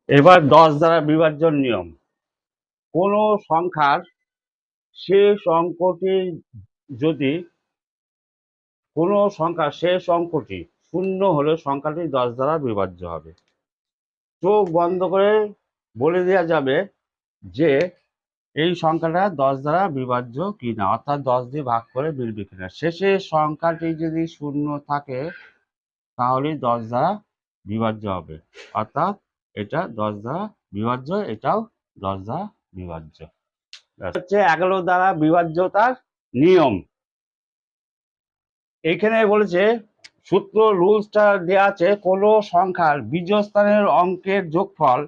এবার 10 দ্বারা বিভাজ্য নিয়ম। কোনো সংখ্যার শেষ অঙ্কটি যদি কোনো সংখ্যার শেষ অঙ্কটি শূন্য হলে সংখ্যাটি 10 দ্বারা বিভাজ্য হবে। চোখ বন্ধ করে বলে দেওয়া যাবে যে এই সংখ্যাটা 10 দ্বারা বিভাজ্য কিনা, অর্থাৎ 10 দিয়ে ভাগ করে মিলবে কিনা। শেষে সংখ্যাটি যদি শূন্য থাকে তাহলে 10 দ্বারা বিভাজ্য হবে, অর্থাৎ এটা 10 দ্বারা বিভাজ্য, এটাও 10 দ্বারা বিভাজ্য। হচ্ছে 11 দ্বারা বিভাজ্যতার নিয়ম। এখানে বলেছে সূত্র রুলসটা দেওয়া আছে, কোনো সংখ্যার বিজোড় স্থানের অঙ্কের যোগফল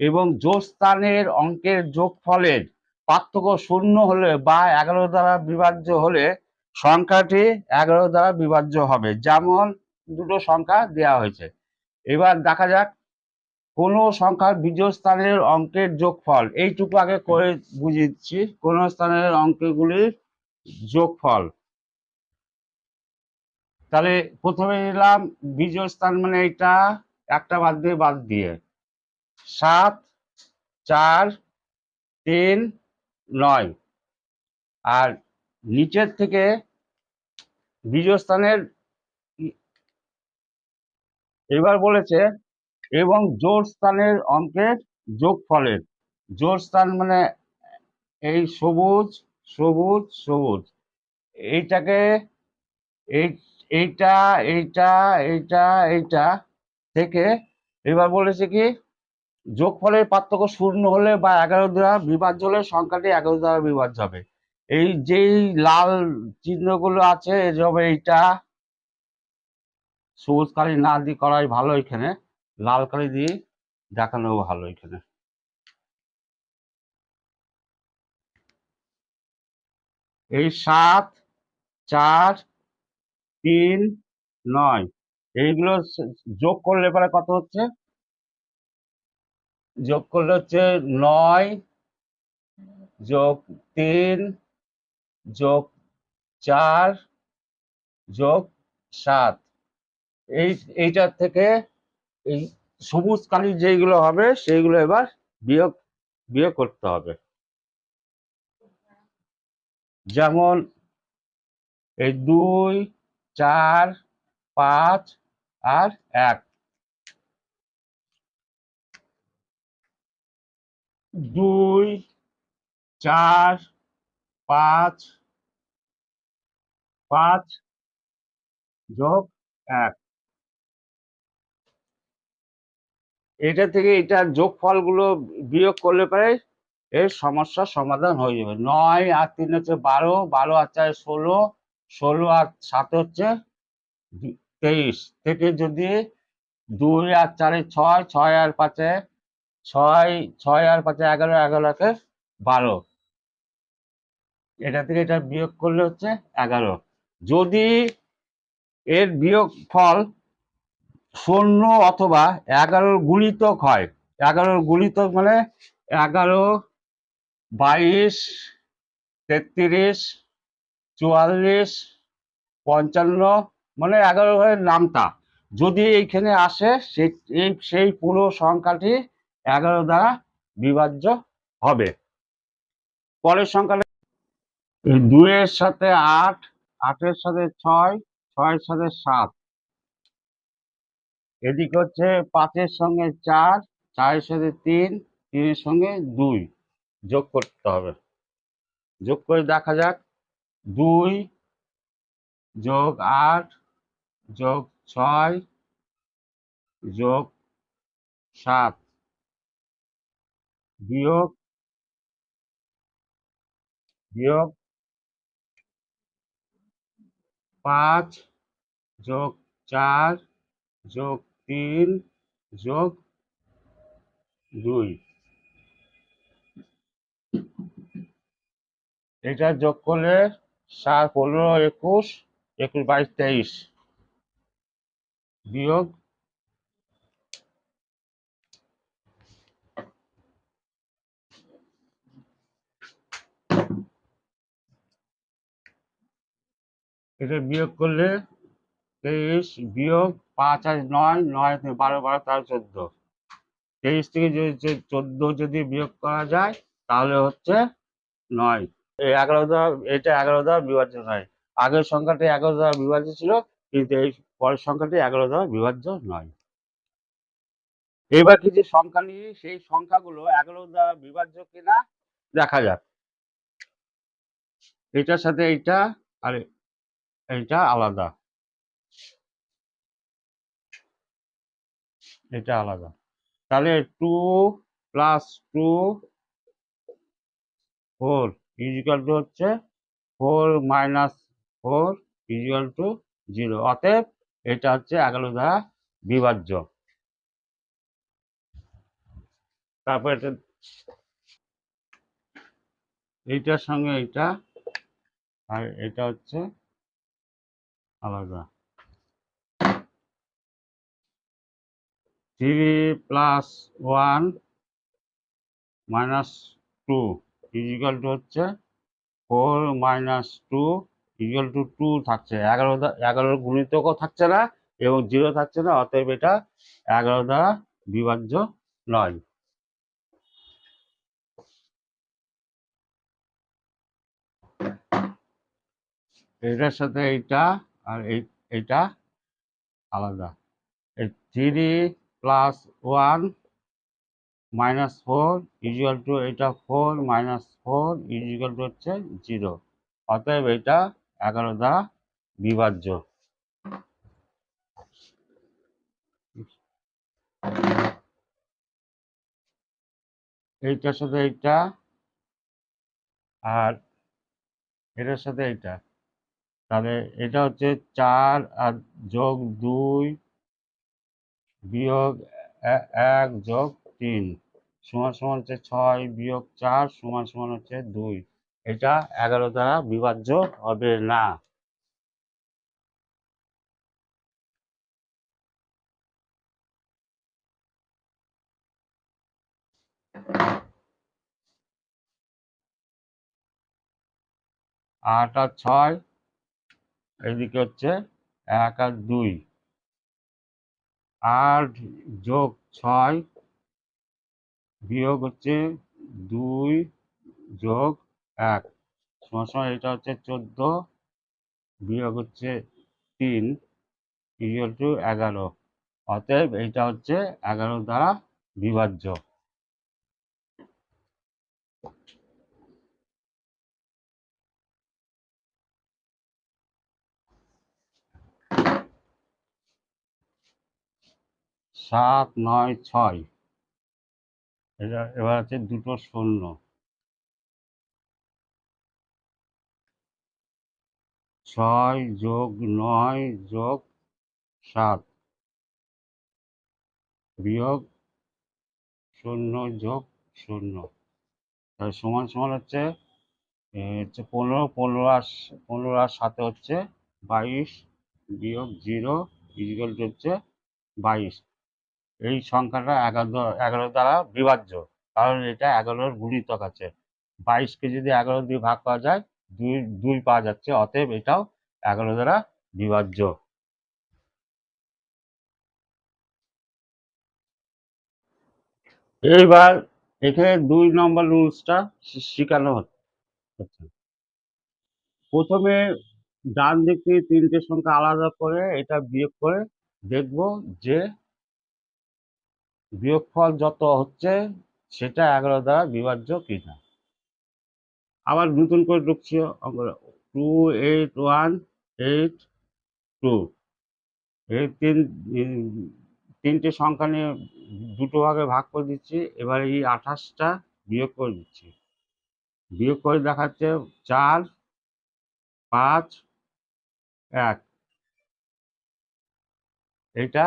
এবং জোড় স্থানের অঙ্কের যোগফলের পার্থক্য শূন্য হলে বা 11 দ্বারা বিভাজ্য হলে সংখ্যাটি 11 দ্বারা বিভাজ্য হবে। যেমন দুটো সংখ্যা দেওয়া হয়েছে। এবার দেখা যাক কোনো সংখ্যার বিজোড় স্থানের অঙ্কের যোগফল, এইটুকু আগে করে বুঝিয়ে দিচ্ছি। কোনো স্থানের অঙ্কগুলির যোগফল, তাহলে প্রথমে নিলাম বিজোড় স্থান, মানে এটা একটা বাদ দিয়ে 7, 4, 3, 9। আর নিচের থেকে বিজোড় স্থানের এবার বলেছে এবং জোড় স্থানের অঙ্কের যোগফলের। জোড় স্থান মানে এই সবুজ সবুজ সবুজ, এইটাকে এই এইটা এইটা এইটা এইটা থেকে এবার বলেছে কি যোগফলের পার্থক্য শূন্য হলে বা 11 দ্বারা বিভাজ্য হলে সংখ্যাটি 11 দ্বারা বিভাজ্য হবে। এই যেই লাল চিহ্নগুলো আছে এসব, এইটা সবুজ কালি না দিয়ে করাই ভালো, এখানে লাল কালি দিয়ে দেখানো ভালো। এখানে এই 7, 4, 3, 9 এইগুলো যোগ করলে পরে কত হচ্ছে? যোগ করলে হচ্ছে 9 যোগ 3 যোগ 4 যোগ 7। এইটার থেকে এই সবুজ কালির যেগুলো হবে সেইগুলো এবার বিয়োগ বিয়োগ করতে হবে। যেমন এই 2, 4, 5 আর 1। 2, 4, 5, 5 যোগ 1। এটা থেকে এটার যোগফলগুলো বিয়োগ করলে পরে এর সমস্যার সমাধান হয়ে যাবে। 9 আর 3 হচ্ছে 12, 12 আর 4 16, 16 আর 7 হচ্ছে 23 থেকে যদি 2 আর 4 6, 6 আর 5 6, 6 আর 5 11, 11 12, এটা থেকে এটা বিয়োগ করলে হচ্ছে 11। যদি এর বিয়োগ ফল 0 অথবা 11 গুণিতক হয়, 11 গুণিতক মানে 11, 22, 33, 44, 55, মানে 11 ঘরের নামটা যদি এইখানে আসে সেই পুরো সংখ্যাটি 11 দ্বারা বিভাজ্য হবে। পরের সংখ্যাটা 2 এর সাথে 8, 8 এর সাথে 6, 6 এর সাথে 7, এদিকে হচ্ছে 5 এর সঙ্গে 4, 4 এর সাথে 3, 3 এর সঙ্গে 2 যোগ করতে হবে। যোগ করে দেখা যাক 2 যোগ 8 যোগ 6 যোগ 7 বিয়োগ বিয়োগ 5 যোগ 4 যোগ 3 যোগ 2, এটা যোগ করলে 7, 15, 21, 21, 22, 23 বিয়োগ এটা বিয়োগ করলে 23 বিয়োগ 5 আর 9, 9 12, 12, 13, 14 23 থেকে যদি 14 যদি বিয়োগ করা যায় তাহলে হচ্ছে 9। এই 11 দ্বারা, এটা 11 দ্বারা বিভাজ্য নয়। আগের সংখ্যাটি 11 দ্বারা বিভাজ্য ছিল, কিন্তু এই পরের সংখ্যাটি 11 দ্বারা বিভাজ্য নয়। এবার কিছু সংখ্যা নিয়ে সেই সংখ্যাগুলো 11 দ্বারা বিভাজ্য কিনা দেখা যাক। এটার সাথে এইটা আর এইটা আলাদা, এটা আলাদা। তাহলে 2 প্লাস 2 4 ইজিক্যাল টু হচ্ছে 4 মাইনাস 4 ইজিক্যাল টু 0। অতএব এটা হচ্ছে 11 দ্বারা বিভাজ্য। তারপর এটা, এইটার সঙ্গে এইটা, আর এটা হচ্ছে আলাদা। 3 প্লাস 1 মাইনাস 2 ইজিক্যাল টু হচ্ছে 4 মাইনাস 2 ইকুয়াল টু 2 থাকছে। 11 গুণিতকও থাকছে না এবং 0 থাকছে না, অতএব এটা 11 দ্বারা বিভাজ্য নয়। এটার সাথে এইটা আর এইটা আলাদা। 3 প্লাস 1 মাইনাস 4 ইকুয়াল টু এটা 4 মাইনাস 4 ইকুয়াল টু হচ্ছে 0। অতএব এটা 11 দ্বারা বিভাজ্য। এইটার সাথে এইটা আর এটার সাথে এইটা, তাহলে এটা হচ্ছে 4 আর যোগ 2 বিয়োগ 1 যোগ 3 সমান সমান হচ্ছে 6 বিয়োগ 4 সমান সমান হচ্ছে 2। এটা 11 দ্বারা বিভাজ্য হবে না। আট আর 6, এদিকে হচ্ছে 1 আর 2, 8 যোগ 6 বিয়োগ হচ্ছে 2 যোগ 1 সমান সমান এটা হচ্ছে 14 বিয়োগ হচ্ছে 3 ইকুয়াল টু 11। অতএব এইটা হচ্ছে 11 দ্বারা বিভাজ্য। সাত, নয়, ছয়, এটা এবার আছে দুটো শূন্য। 6 যোগ 9 যোগ 7 বিয়োগ 0 যোগ 0, তাহলে সমান সমান হচ্ছে 15, 15 আর 7 হচ্ছে 22 বিয়োগ 0 ইকুয়াল টু হচ্ছে 22। এই সংখ্যাটা 11 দ্বারা বিভাজ্য, কারণ এটা 11-র গুণিতক আছে। 22কে যদি 11 দিয়ে ভাগ করা যায় 2 2 পাওয়া যাচ্ছে, অতএব এটাও 11 দ্বারা বিভাজ্য। এইবার এখানে 2 নম্বর রুলসটা শেখানো হচ্ছে। প্রথমে ডান দিক থেকে 3টে সংখ্যা আলাদা করে এটা বিয়োগ করে দেখব যে বিয়োগফল যত হচ্ছে সেটা 11 দ্বারা বিভাজ্য কিনা। আবার নতুন করে ঢুকছি, 2 8 1 8 2, এই 3টে সংখ্যা নিয়ে দুটো ভাগে ভাগ করে দিচ্ছি। এবার এই 28টা বিয়োগ করে দিচ্ছি। বিয়োগ করে দেখাচ্ছে 4 5 1। এটা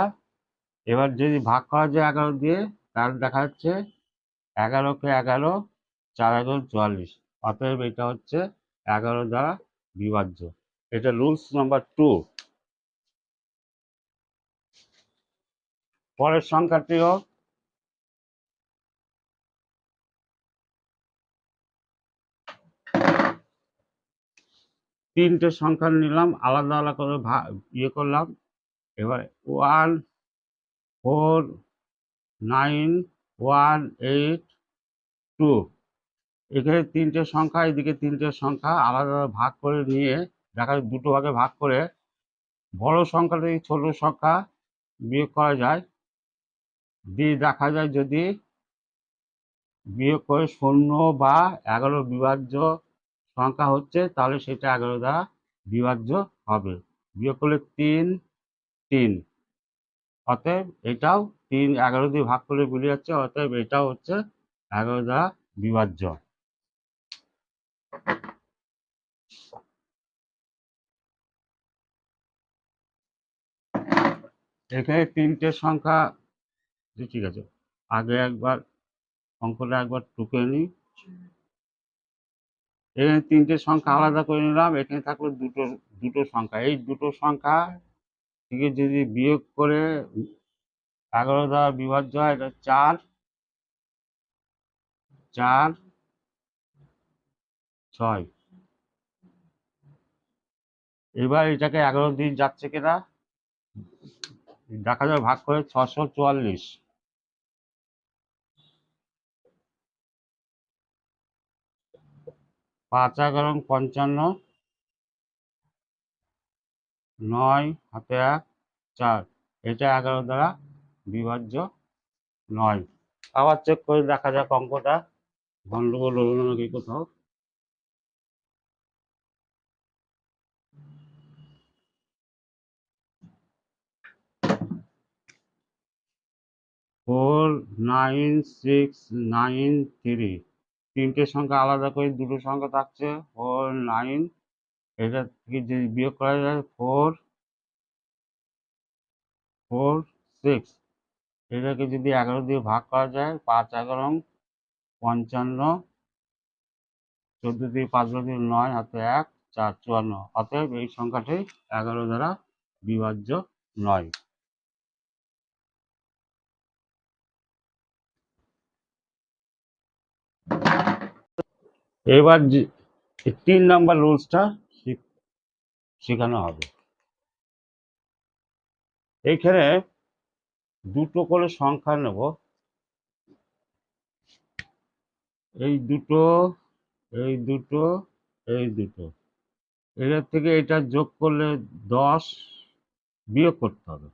এবার যদি ভাগ করা যায় 11 দিয়ে, তাহলে দেখা যাচ্ছে 11কে 11, 4 11 44। অতএব এটা হচ্ছে 11 দ্বারা বিভাজ্য। এটা রুলস নাম্বার 2। পরের সংখ্যাটিও তিনটে সংখ্যা নিলাম, আলাদা আলাদা করে ইয়ে করলাম। এবার 1 4 9 182। এখানে তিনটে সংখ্যা, এদিকে তিনটে সংখ্যা আলাদা ভাগ করে নিয়ে দেখা যায় দুটো ভাগে ভাগ করে বড় সংখ্যা থেকে ছোট সংখ্যা বিয়োগ করা যায়, দিয়ে দেখা যায় যদি বিয়োগ করে 0 বা 11 বিভাজ্য সংখ্যা হচ্ছে তাহলে সেটা 11 দ্বারা বিভাজ্য হবে। বিয়োগ করলে 3 3, অতএব এটাও 3 11 দিয়ে ভাগ করলে মিলে যাচ্ছে, অতএব এটাও হচ্ছে 11 দ্বারা বিভাজ্য। এখানে তিনটে সংখ্যা, ঠিক আছে, আগে একবার অঙ্কটা একবার টুকে নিই। এখানে তিনটে সংখ্যা আলাদা করে নিলাম, এখানে থাকলো দুটো সংখ্যা। এই দুটো সংখ্যা থেকে যদি বিয়োগ করে 11 দ্বারা বিভাজ্য হয়, এটা 4 4 6। এবার এটাকে 11 দিন যাচ্ছে কিনা দেখা যায়, ভাগ করে 644। 5 11 55, 9 হাতে 1 4, এটা 11 দ্বারা বিভাজ্য নয়। আবার চেক করে দেখা যাক অঙ্কটা গন্ডগোল হলো নাকি কোথাও। 4 9 6 9 3, তিনটে সংখ্যা আলাদা করে দুটো সংখ্যা থাকছে 4 9। এটা থেকে যদি বিয়োগ করা যায় 4 4 6, এটাকে যদি 11 দিয়ে ভাগ করা যায় 5 11 55, 14 দিয়ে 5 দিয়ে 9 হাতে 1 4 54, অতএব এই সংখ্যাটি 11 দ্বারা বিভাজ্য নয়। এবার 3 নম্বর রুলসটা শেখানো হবে। এইখানে দুটো করে সংখ্যা নেব, এই দুটো এই দুটো এই দুটো, এটার থেকে এটা যোগ করলে 10 বিয়োগ করতে হবে।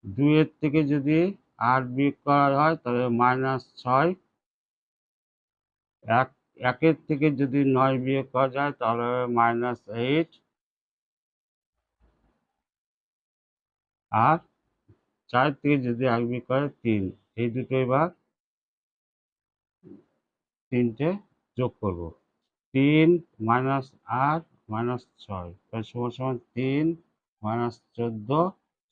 2 এর থেকে যদি 8 বিয়োগ করা হয় তাহলে -6। 1 থেকে যদি 9 বিয়োগ করা যায় তাহলে -8। আর 4 থেকে যদি 1 বিয়োগ করে 3, এই দুটো এবার তিনটে যোগ করব। 3 -8 -6 তাহলে সমান 3 -14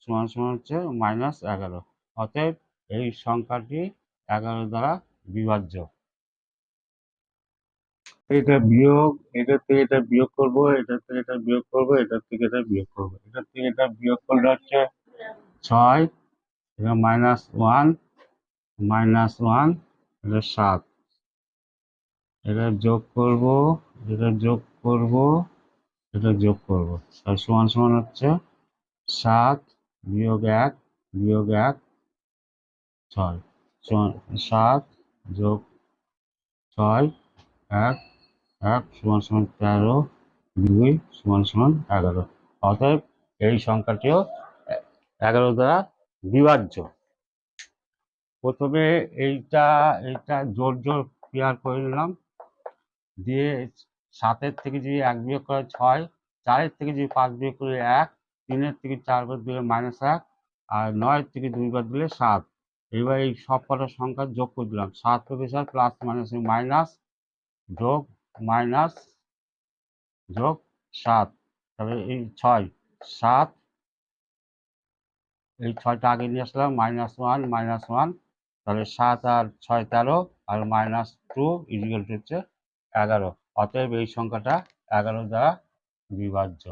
সমান হচ্ছে -11। অতএব এই সংখ্যাটি 11 দ্বারা বিভাজ্য। এটা বিয়োগ, এটার থেকে এটা বিয়োগ করব, এটার থেকে এটা বিয়োগ করব, এটার থেকে এটা বিয়োগ করব। এটার থেকে এটা বিয়োগ করলে হচ্ছে 6, এটা -1 -1, এটা 7। এটা যোগ করব, এটা যোগ করব, এটা যোগ করব, তাহলে সমান হচ্ছে 7 বিয়োগ 1 বিয়োগ 1 6, 7 যোগ 6 1 1 সমান 13, 2 সমান 11। অতএব এই সংখ্যাটিও 11 দ্বারা বিভাজ্য। প্রথমে এইটা জোর ক্লিয়ার করে নিলাম, দিয়ে 7 থেকে যদি 1 বিয়োগ করে 6, 4 থেকে যদি 5 বিয়োগ করে 1, 3 থেকে 4 বার দিলে -1, আর 9 থেকে 2 বার দিলে 7। এবার এই সব কটা সংখ্যা যোগ করে দিলাম, 7 থেকে 7 প্লাস মাইনাস যোগ মাইনাস যোগ 7, তাহলে এই 6 7, এই 6টা আগে নিয়ে আসলাম, -1 -1, তাহলে 7 আর 6 13, আর -2 ইকুয়াল টু হচ্ছে 11। অতএব এই সংখ্যাটা 11 দ্বারা বিভাজ্য।